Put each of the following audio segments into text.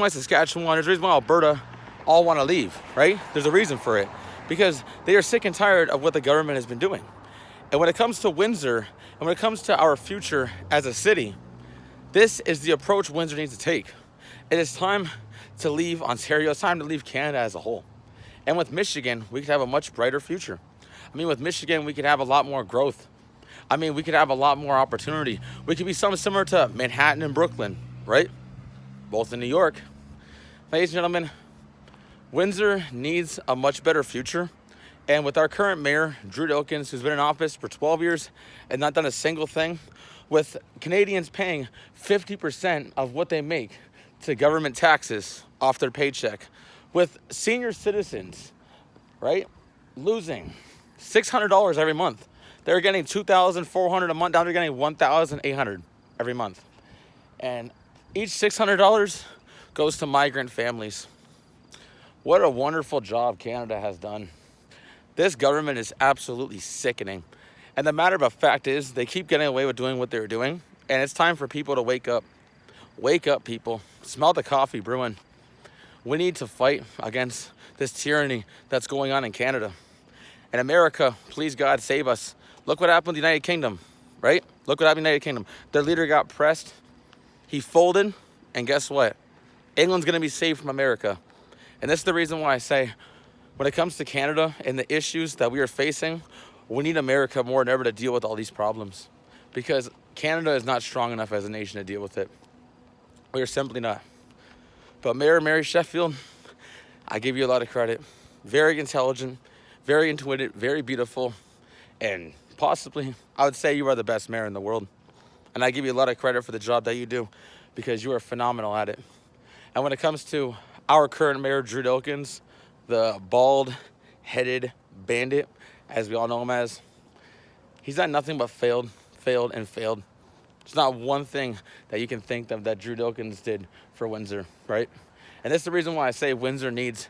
why Saskatchewan, there's a reason why Alberta all want to leave, right? There's a reason for it. Because they are sick and tired of what the government has been doing. And when it comes to Windsor, and when it comes to our future as a city, this is the approach Windsor needs to take. It is time to leave Ontario. It's time to leave Canada as a whole. And with Michigan, we could have a much brighter future. I mean, with Michigan, we could have a lot more growth. I mean, we could have a lot more opportunity. We could be something similar to Manhattan and Brooklyn, right? Both in New York. Ladies and gentlemen, Windsor needs a much better future. And with our current mayor, Drew Dilkens, who's been in office for 12 years and not done a single thing, with Canadians paying 50% of what they make to government taxes off their paycheck, with senior citizens, right, losing $600 every month. They're getting $2,400 a month. Now they're getting $1,800 every month. And each $600 goes to migrant families. What a wonderful job Canada has done. This government is absolutely sickening. And the matter of fact is, they keep getting away with doing what they're doing. And it's time for people to wake up. Wake up, people. Smell the coffee brewing. We need to fight against this tyranny that's going on in Canada. And America, please God, save us. Look what happened with the United Kingdom, right? Look what happened in the United Kingdom. Their leader got pressed. He folded. And guess what? England's going to be saved from America. And this is the reason why I say, when it comes to Canada and the issues that we are facing, we need America more than ever to deal with all these problems. Because Canada is not strong enough as a nation to deal with it. We are simply not. But Mayor Mary Sheffield, I give you a lot of credit. Very intelligent, very intuitive, very beautiful, and possibly, I would say you are the best mayor in the world. And I give you a lot of credit for the job that you do, because you are phenomenal at it. And when it comes to our current mayor, Drew Dilkens, the bald-headed bandit, as we all know him as, he's done nothing but failed. There's not one thing that you can think of that Drew Dilkens did for Windsor, right? And that's the reason why I say Windsor needs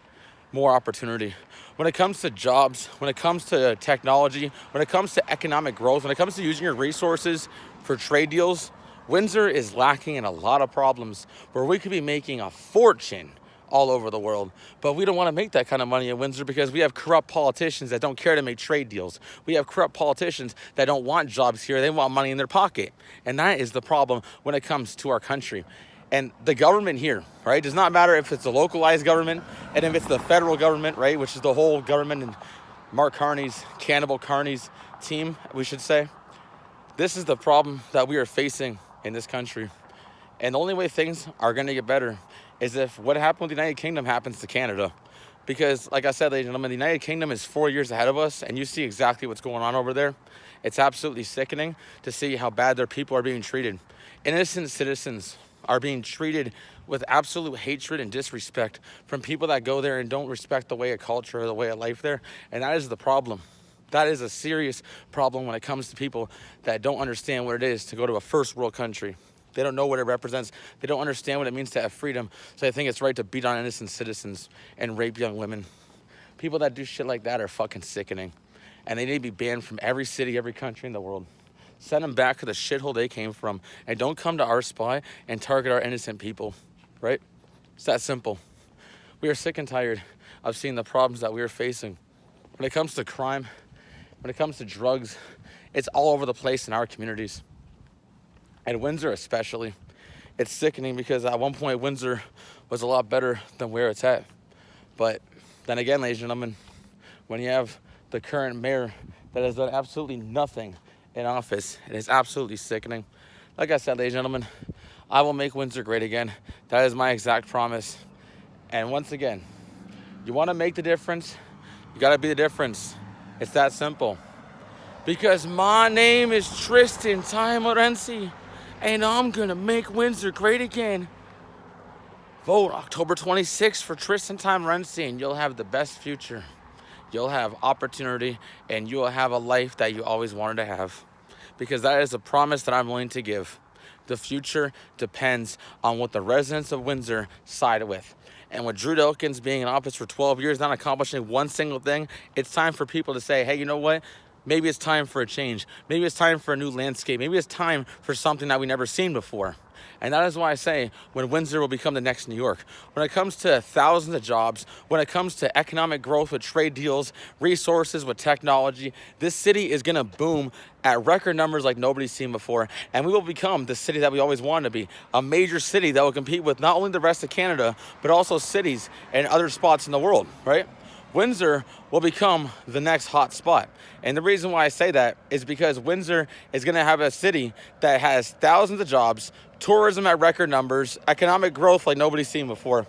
more opportunity. When it comes to jobs, when it comes to technology, when it comes to economic growth, when it comes to using your resources for trade deals, Windsor is lacking in a lot of problems where we could be making a fortune all over the world. But we don't want to make that kind of money in Windsor because we have corrupt politicians that don't care to make trade deals. We have corrupt politicians that don't want jobs here. They want money in their pocket. And that is the problem when it comes to our country. And the government here, right, does not matter if it's a localized government and if it's the federal government, right, which is the whole government and Mark Carney's, Cannibal Carney's team, we should say. This is the problem that we are facing in this country. And the only way things are going to get better is if what happened with the United Kingdom happens to Canada. Because, like I said, ladies and gentlemen, the United Kingdom is 4 years ahead of us, and you see exactly what's going on over there. It's absolutely sickening to see how bad their people are being treated. Innocent citizens are being treated with absolute hatred and disrespect from people that go there and don't respect the way of culture or the way of life there. And that is the problem. That is a serious problem when it comes to people that don't understand what it is to go to a first world country. They don't know what it represents. They don't understand what it means to have freedom. So I think it's right to beat on innocent citizens and rape young women. People that do shit like that are fucking sickening. And they need to be banned from every city, every country in the world. Send them back to the shithole they came from. And don't come to our spot and target our innocent people, right? It's that simple. We are sick and tired of seeing the problems that we are facing. When it comes to crime, when it comes to drugs, it's all over the place in our communities. And Windsor especially. It's sickening because at one point Windsor was a lot better than where it's at. But then again, ladies and gentlemen, when you have the current mayor that has done absolutely nothing in office, it is absolutely sickening. Like I said, ladies and gentlemen, I will make Windsor great again. That is my exact promise. And once again, you want to make the difference, you got to be the difference. It's that simple. Because my name is Tristan Morency, and I'm going to make Windsor great again. Vote October 26th for Tristan Morency, and you'll have the best future. You'll have opportunity, and you'll have a life that you always wanted to have. Because that is a promise that I'm willing to give. The future depends on what the residents of Windsor side with. And with Drew Dilkens being in office for 12 years, not accomplishing one single thing, it's time for people to say, hey, you know what? Maybe it's time for a change. Maybe it's time for a new landscape. Maybe it's time for something that we've never seen before. And that is why I say when Windsor will become the next New York. When it comes to thousands of jobs, when it comes to economic growth with trade deals, resources with technology, this city is gonna boom at record numbers like nobody's seen before. And we will become the city that we always wanted to be, a major city that will compete with not only the rest of Canada, but also cities and other spots in the world, right? Windsor will become the next hot spot. And the reason why I say that is because Windsor is gonna have a city that has thousands of jobs, tourism at record numbers, economic growth like nobody's seen before.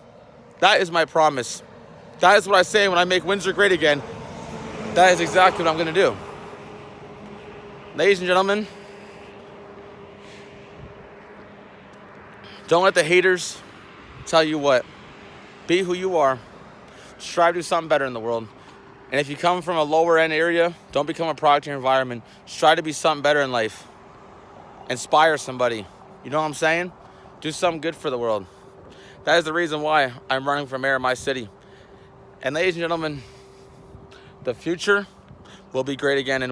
That is my promise. That is what I say when I make Windsor great again. That is exactly what I'm gonna do. Ladies and gentlemen, don't let the haters tell you what. Be who you are. Strive to do something better in the world. And if you come from a lower end area, don't become a product of your environment. Strive to be something better in life. Inspire somebody. You know what I'm saying? Do something good for the world. That is the reason why I'm running for mayor of my city. And ladies and gentlemen, the future will be great again in